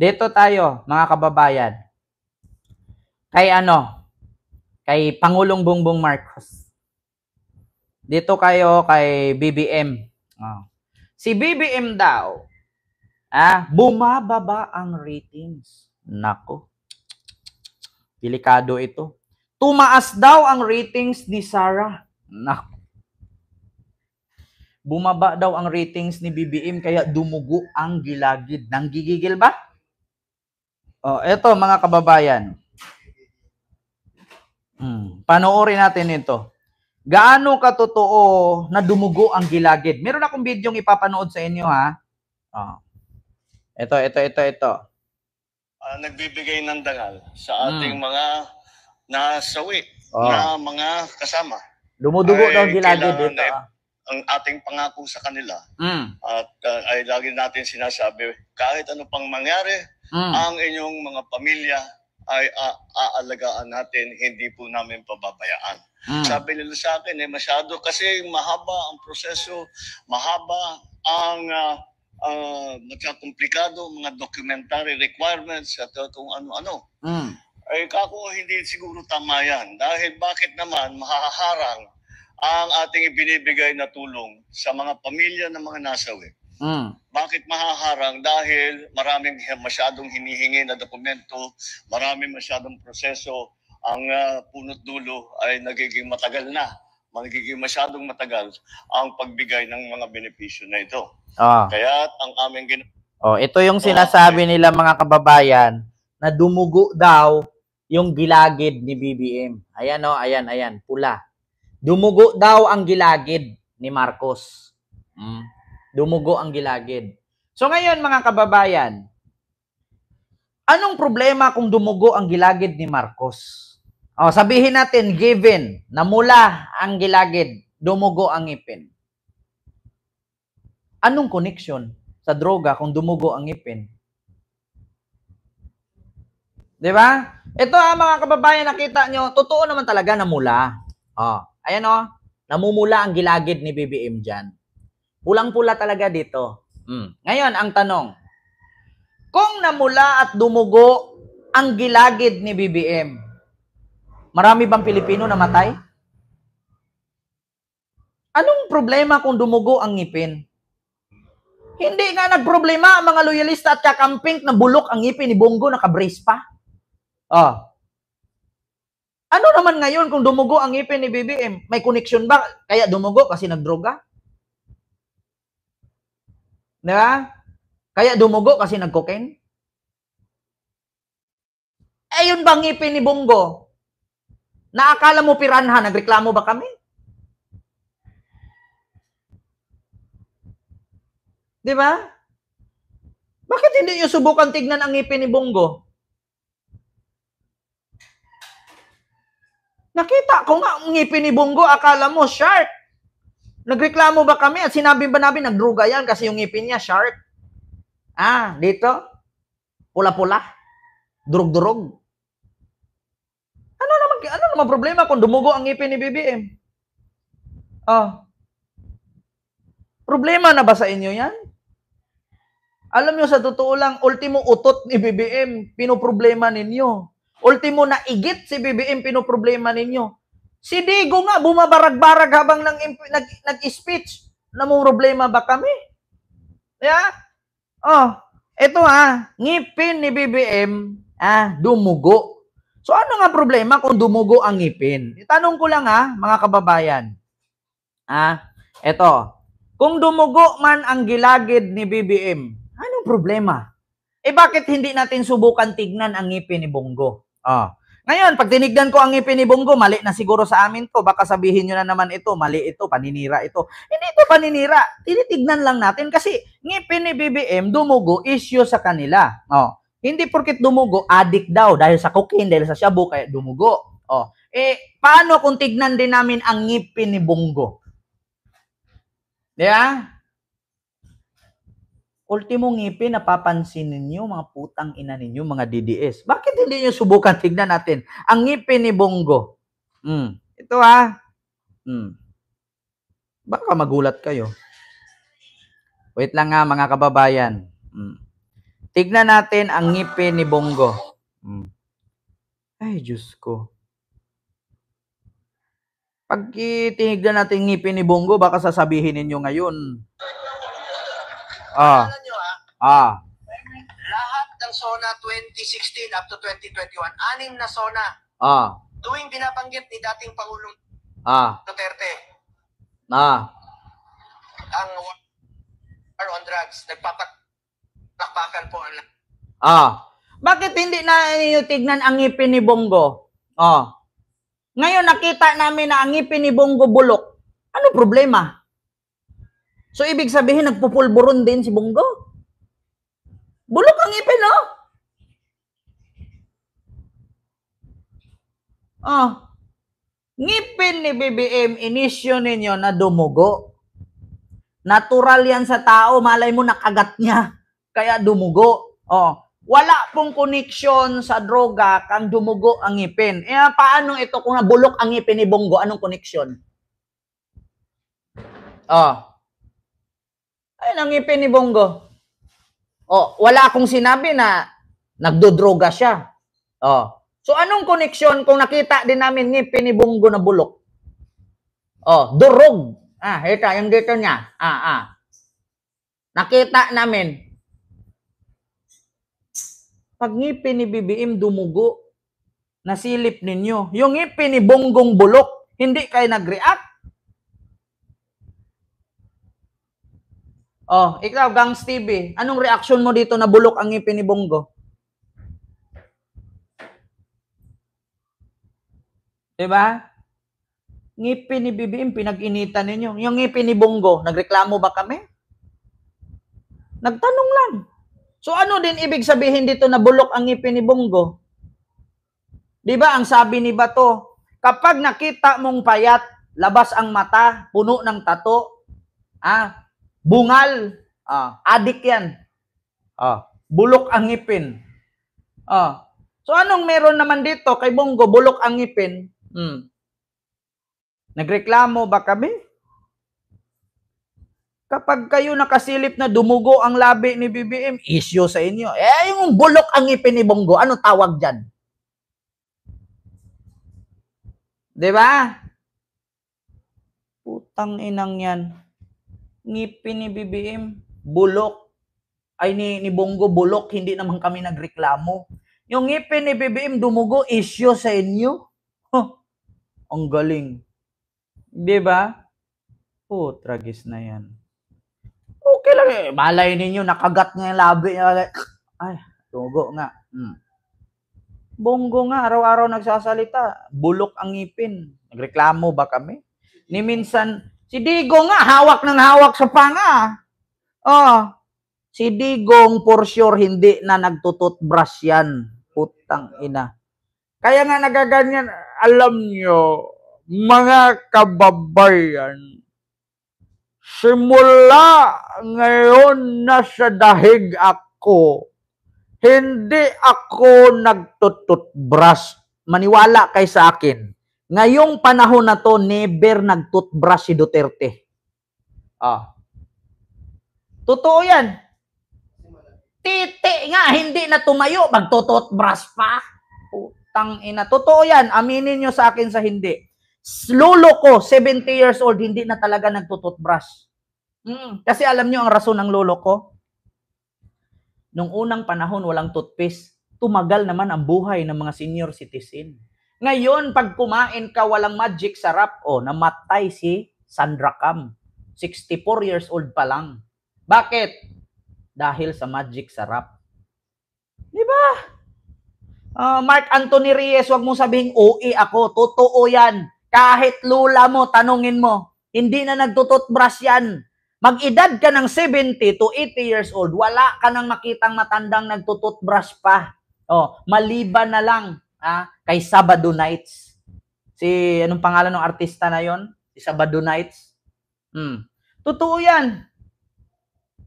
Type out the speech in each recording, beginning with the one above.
Dito tayo, mga kababayan. Kay Pangulong Bongbong Marcos. Dito kayo kay BBM. Si BBM daw, bumababa ang ratings. Nako. Delikado ito. Tumaas daw ang ratings ni Sarah. Nako. Bumaba daw ang ratings ni BBM kaya dumugo ang gilagid. Nanggigigil ba? Eto mga kababayan. Panoorin natin ito. Gaano katotoo na dumugo ang gilagid? Meron akong bidyong ipapanood sa inyo, ha? Ito. Nagbibigay ng dangal sa ating mga nasawi na mga kasama. Dumudugo daw ang gilagid dito. Ang ating pangako sa kanila at ay lagi natin sinasabi, kahit ano pang mangyari, ang inyong mga pamilya ay aalagaan natin, hindi po namin pababayaan. Sabi nila sa akin, masyado kasi mahaba ang proseso, mahaba ang magkakomplikado, mga documentary requirements at kung ano-ano. Ay kako, hindi siguro tama yan. Dahil bakit naman mahaharang ang ating ibinibigay na tulong sa mga pamilya ng mga nasawi? Bakit mahaharang? Dahil maraming masyadong hinihingi na dokumento, maraming masyadong proseso, ang punot dulo ay nagiging matagal na. Magiging masyadong matagal ang pagbigay ng mga benepisyo na ito. Kaya ang aming ito yung sinasabi nila mga kababayan na dumugo daw yung gilagid ni BBM. Ayan, pula. Dumugo daw ang gilagid ni Marcos. Dumugo ang gilagid. So ngayon mga kababayan, anong problema kung dumugo ang gilagid ni Marcos? Sabihin natin, given na mula ang gilagid, dumugo ang ngipin. Anong connection sa droga kung dumugo ang ngipin? Di ba? Ito mga kababayan, nakita nyo, totoo naman talaga na mula. Ayan namumula ang gilagid ni BBM dyan. Pulang-pula talaga dito. Ngayon, ang tanong, kung namula at dumugo ang gilagid ni BBM, marami bang Pilipino namatay? Anong problema kung dumugo ang ngipin? Hindi nga nagproblema ang mga loyalista at kakamping na bulok ang ngipin ni Bongo, nakabrace pa. Ano naman ngayon kung dumugo ang ngipin ni BBM? May connection ba? Kaya dumugo kasi nagdroga? Diba? Kaya dumugo kasi nag-cocaine? Yun bang ngipin ni Bongo? Naakala mo piranha, nagreklamo ba kami? Diba? Bakit hindi nyo subukan tignan ang ngipin ni Bongo? Nakita ko nga ang ngipin ni Bongo, akala mo shark. Nagreklamo ba kami at sinabi ba namin nagdruga yan kasi yung ngipin niya shark? Dito? Pula-pula? Durog-durog? Ano naman problema kung dumugo ang ngipin ni BBM? Problema na ba sa inyo yan? Alam nyo, sa totoo lang, ultimo utot ni BBM, pinoproblema ninyo. Ultimo na igit si BBM, pinoproblema ninyo. Si Digo nga, bumabarag-barag habang nag-speech. Namumroblema ba kami? Ito ngipin ni BBM, dumugo. So ano nga problema kung dumugo ang ngipin? Itanong ko lang mga kababayan. Ito, kung dumugo man ang gilagid ni BBM, anong problema? Bakit hindi natin subukan tignan ang ngipin ni Bongo? Ngayon, pag tinignan ko ang ngipin ni Bongo, mali na siguro sa amin to. Baka sabihin nyo na naman ito, mali ito, paninira ito. Hindi ito paninira. Tinitignan lang natin kasi ngipin ni BBM, dumugo, issue sa kanila. Hindi porket dumugo, addict daw dahil sa cocaine, dahil sa shabu, kaya dumugo. Paano kung tignan din namin ang ngipin ni Bongo? Diba? Ultimo ngipin, napapansin ninyo, mga putang ina ninyo, mga DDS. Bakit hindi nyo subukan tignan natin ang ngipin ni Bongo? Ito Baka magulat kayo. Wait lang mga kababayan. Tignan natin ang ngipin ni Bongo. Ay, Diyos ko. Pag tinignan natin ngipin ni Bongo, baka sasabihin ninyo ngayon. Lahat ng SONA 2016 up to 2021, 6 na SONA. Tuwing binabanggit ni dating Pangulong Duterte ang war on drugs, nagpapakpakan po ang Bakit hindi na ninyo tignan ang ngipin ni Bongo? Ngayon nakita namin na ang ngipin ni Bongo bulok. Ano problema? So ibig sabihin nagpupulburon din si Bongo? Bulok ang ngipin, no? Ngipin ni BBM, inisyo ninyo na dumugo. Natural yan sa tao, malay mo nakagat niya, kaya dumugo. Wala pong koneksyon sa droga kang dumugo ang ngipin. Paano ito kung nabulok ang ngipin ni Bongo? Anong koneksyon? Ayun ang ngipin ni Bongo. Wala akong sinabi na nagdodroga siya. So anong koneksyon kung nakita din namin ngipin ni Bongo na bulok? Durog. Ito, yung dito niya. Nakita namin. Pag ngipin ni BBM dumugo, nasilip ninyo. Yung ngipin ni Bonggong bulok, hindi kayo nag-react? Ikaw, Gangs TV, anong reaction mo dito na bulok ang ngipin ni Bongo? Diba? Ngipin ni BBM, pinag-initan ninyo. Yung ngipin ni Bongo, nagreklamo ba kami? Nagtanong lang. So ano din ibig sabihin dito na bulok ang ngipin ni Bongo? Diba ang sabi ni Bato, kapag nakita mong payat, labas ang mata, puno ng tato, bungal, adik yan. Bulok ang ngipin. So anong meron naman dito kay Bongo, bulok ang ngipin? Nagreklamo ba kami? Kapag kayo nakasilip na dumugo ang labi ni BBM, issue sa inyo. Yung bulok ang ngipin ni Bongo, ano tawag dyan? Diba? Putang inang yan. Ngipin ni BBM, bulok. Ay, ni Bongo, bulok. Hindi naman kami nagreklamo. Yung ngipin ni BBM, dumugo, issue sa inyo. Ang galing. Diba? Tragis na yan. Okay lang eh. Malay ninyo, nakagat nga yung labi niya. Ay, dugo nga. Bongo nga, araw-araw nagsasalita. Bulok ang ngipin. Nagreklamo ba kami? Ni minsan, si Digong nga, hawak ng hawak sa panga. Si Digong, for sure, hindi na nagtututbrush yan. Putang ina. Kaya nga nagaganyan, alam nyo, mga kababayan, simula ngayon nasa dahig ako, hindi ako nagtututbrush. Maniwala kay sa akin. Ngayong panahon na to, never nagtutbrush si Duterte. Totoo yan. Titi nga, hindi na tumayo, magtututbrush pa. Putang ina. Totoo yan. Aminin nyo sa akin sa hindi. Lolo ko, 70 years old, hindi na talaga nagtututbrush. Kasi alam nyo ang rason ng lolo ko? Nung unang panahon, walang toothpaste. Tumagal naman ang buhay ng mga senior citizen. Ngayon, pag kumain ka walang magic sarap, namatay si Sandra Cam. 64 years old pa lang. Bakit? Dahil sa magic sarap. Di ba? Mark Anthony Reyes, wag mo sabihing OA ako. Totoo yan. Kahit lula mo, tanungin mo. Hindi na nagtututbrush yan. Mag-edad ka ng 70 to 80 years old, wala ka nang makitang matandang nagtututbrush pa. Maliban na lang kay Sabado Nights. Anong pangalan ng artista na yon? Si Sabado Nights. Totoo yan.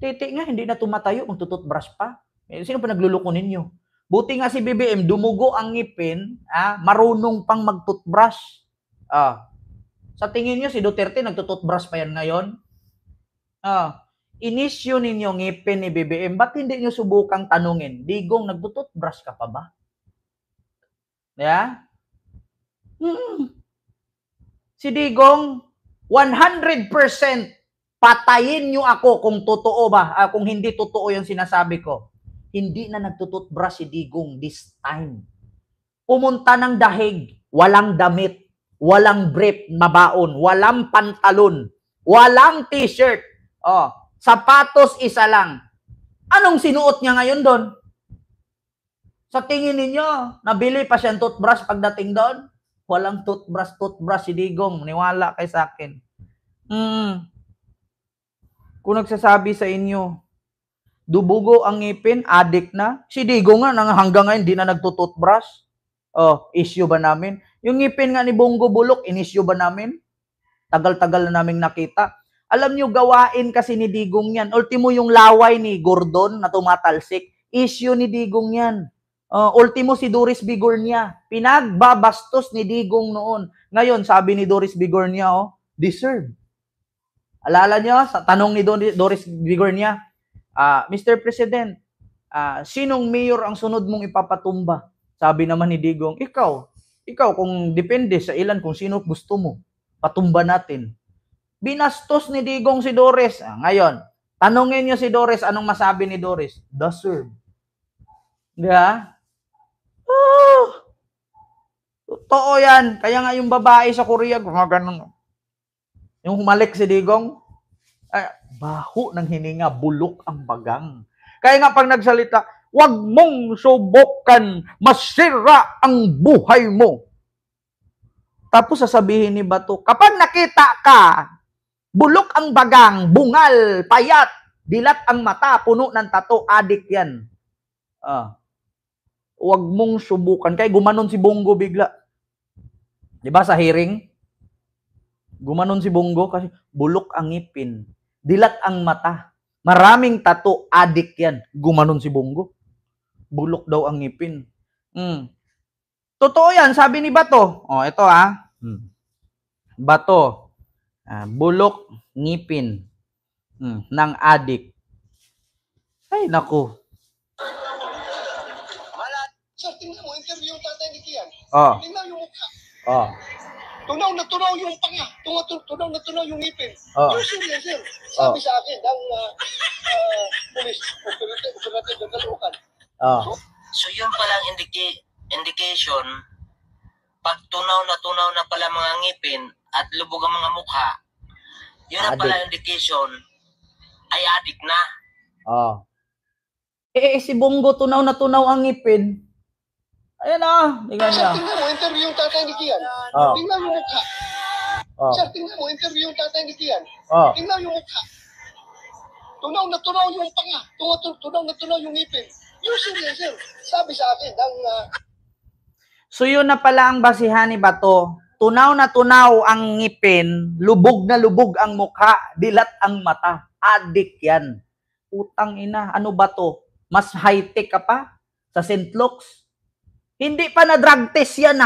Titi nga, hindi na tumatayo kung tututbrush pa. Sino pa nagluluko ninyo? Buti nga si BBM, dumugo ang ngipin, marunong pang magtutbrush. Sa tingin nyo, si Duterte nagtututbrush pa yan ngayon? inisyu ninyo ngipin ni BBM, ba't hindi nyo subukang tanungin, Digong, nagtututbrush ka pa ba? Yeah? Si Digong, 100% patayin nyo ako kung totoo ba, kung hindi totoo yung sinasabi ko. Hindi na nagtututbrush si Digong this time. Pumunta ng dahig, walang damit, walang brief, mabaon, walang pantalon, walang t-shirt, sapatos isa lang. Anong sinuot niya ngayon doon? Sa tingin ninyo, nabili pa siyang toothbrush pagdating doon? Walang toothbrush si Digong. Niwala kay sa akin. Kung nagsasabi sa inyo, dubugo ang ngipin, addict na. Si Digong nga, hanggang ngayon, di na nagtutoothbrush. Issue ba namin? Yung ngipin nga ni Bongo Bulok, in-issue ba namin? Tagal-tagal na naming nakita. Alam nyo, gawain kasi ni Digong yan. Ultimo yung laway ni Gordon na tumatalsik. Issue ni Digong yan. Ultimo si Doris Bigornia. Pinagbabastos ni Digong noon. Ngayon, sabi ni Doris Bigornia, deserve. Alala nyo, sa tanong ni Doris Bigornia, Mr. President, sinong mayor ang sunod mong ipapatumba? Sabi naman ni Digong, ikaw kung depende sa ilan kung sino gusto mo, patumba natin. Binastos ni Digong si Doris. Ngayon, tanongin niyo si Doris, anong masabi ni Doris? Deserve. Diba? Totoo yan. Kaya nga yung babae sa Korea, gumaganon. Yung humalik si Digong, baho ng hininga, bulok ang bagang. Kaya nga pag nagsalita, wag mong subukan, masira ang buhay mo. Tapos sasabihin ni Bato, kapag nakita ka, bulok ang bagang, bungal, payat, dilat ang mata, puno ng tato, adik yan. Wag mong subukan. Kaya gumanon si Bongo bigla. Diba sa hearing? Gumanon si Bongo kasi bulok ang ngipin, dilat ang mata, maraming tato, adik yan. Gumanon si Bongo. Bulok daw ang ngipin. Totoo yan, sabi ni Bato. Ito Bato. Bulok ngipin ng adik. Ay, naku. Sir, tingnan mo, interview yung tatay ni Kian. Tingnan yung mukha. Tunaw na tunaw yung panga. Tunaw na tunaw yung ngipin. Yung sir. Sabi sa akin, ng police, operative ng Caloocan. So yun palang indication, pag tunaw na pala mga ngipin at lubog ang mga mukha, yun ang pala indication, ay adik na. Si Bongo tunaw na tunaw ang ngipin. Ayan tingnan niya. Sir, tingnan mo, interview yung tatay ni Kian. Tingnan yung mukha. Sir, tingnan mo, interview yung tatay ni Kian. Tingnan yung mukha. Tunaw na tunaw yung panga. Tunaw na tunaw yung ngipin. Yung sir. Sabi sa akin, So yun na pala ang basihan ni Bato. Tunaw na tunaw ang ngipin, lubog na lubog ang mukha, dilat ang mata. Adik yan. Utang ina. Ano ba to? Mas high-tech ka pa? Sa St. Luke's? Hindi pa na drug test yan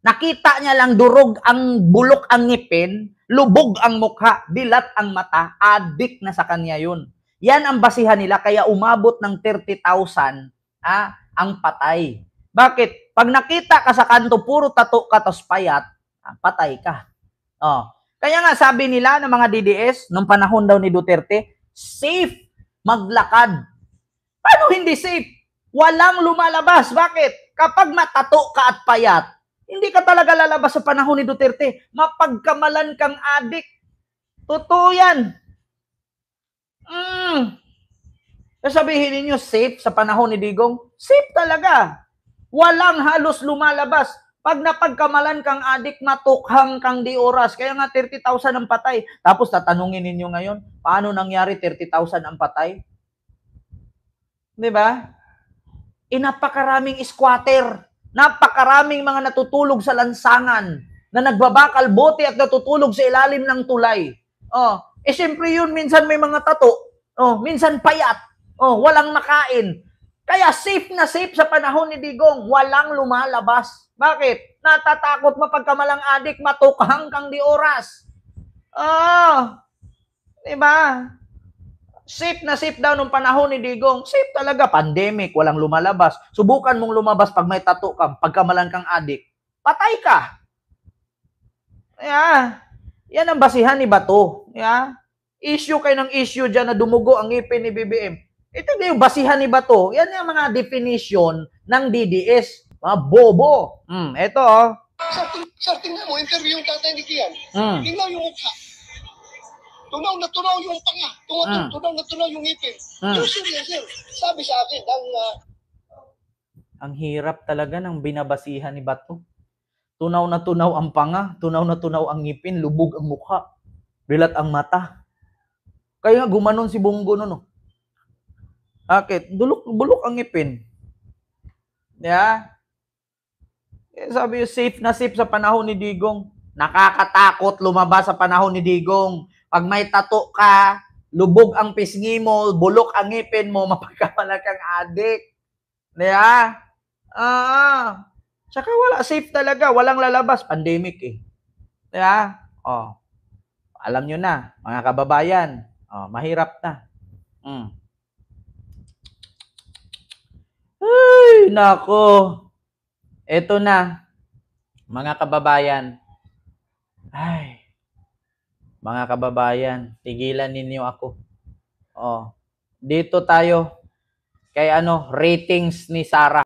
Nakita niya lang durog ang bulok ang ngipin, lubog ang mukha, dilat ang mata, adik na sa kanya yun. Yan ang basihan nila, kaya umabot ng 30,000 ang patay. Bakit? Pag nakita ka sa kanto, puro tato ka, tos payat, patay ka. Kaya nga sabi nila ng mga DDS, nung panahon daw ni Duterte, safe maglakad. Paano hindi safe? Walang lumalabas. Bakit? Kapag matato ka at payat, hindi ka talaga lalabas sa panahon ni Duterte. Mapagkamalan kang adik. Totoo yan. Sasabihin ninyo, safe sa panahon ni Digong? Safe talaga. Walang halos lumalabas. Pag napagkamalan kang adik, matukhang kang di oras. Kaya nga 30,000 ang patay. Tapos tatanungin ninyo ngayon, paano nangyari 30,000 ang patay? Diba? Napakaraming squatter. Napakaraming mga natutulog sa lansangan na nagbabakal bote at natutulog sa ilalim ng tulay. Siyempre yun, minsan may mga tato. Minsan payat. Walang makain. Kaya safe na safe sa panahon ni Digong. Walang lumalabas. Bakit? Natatakot mapagkamalang adik, matukhang kang di oras. Diba? Safe na safe daw nung panahon ni Digong. Safe talaga. Pandemic, walang lumalabas. Subukan mong lumabas pag may tattoo ka, pagkamalan kang adik. Patay ka. Yeah. Yan ang basihan ni Bato. Yeah. Issue kayo ng issue dyan na dumugo ang ngipin ni BBM. Ito na yung basihan ni Bato. Yan yung mga definition ng DDS. Mga bobo. Ito oh. Sir, tingnan mo, interview yung tatay ni Kian. Tingnan yung mukha. Tunaw na tunaw yung panga. Tunaw na tunaw yung ngipin. Yung serious, sir. Sabi sa akin, ang hirap talaga ng binabasihan ni Bato. Tunaw na tunaw ang panga, tunaw na tunaw ang ngipin, lubog ang mukha, bilat ang mata. Kaya nga gumanon si Bongo noon. Bakit? Bulok ang ngipin. Yeah. Sabi yung safe na safe sa panahon ni Digong. Nakakatakot lumabas sa panahon ni Digong. Pag may tato ka, lubog ang pisngi mo, bulok ang ngipin mo, mapagkamala kang adik. Yeah. Tsaka wala, safe talaga. Walang lalabas. Pandemic eh. Yeah. Oh. Alam nyo na, mga kababayan. Oh, mahirap na. Ay, nako. Ito na, mga kababayan. Ay, mga kababayan, tigilan ninyo ako. Oh, dito tayo kay ratings ni Sarah.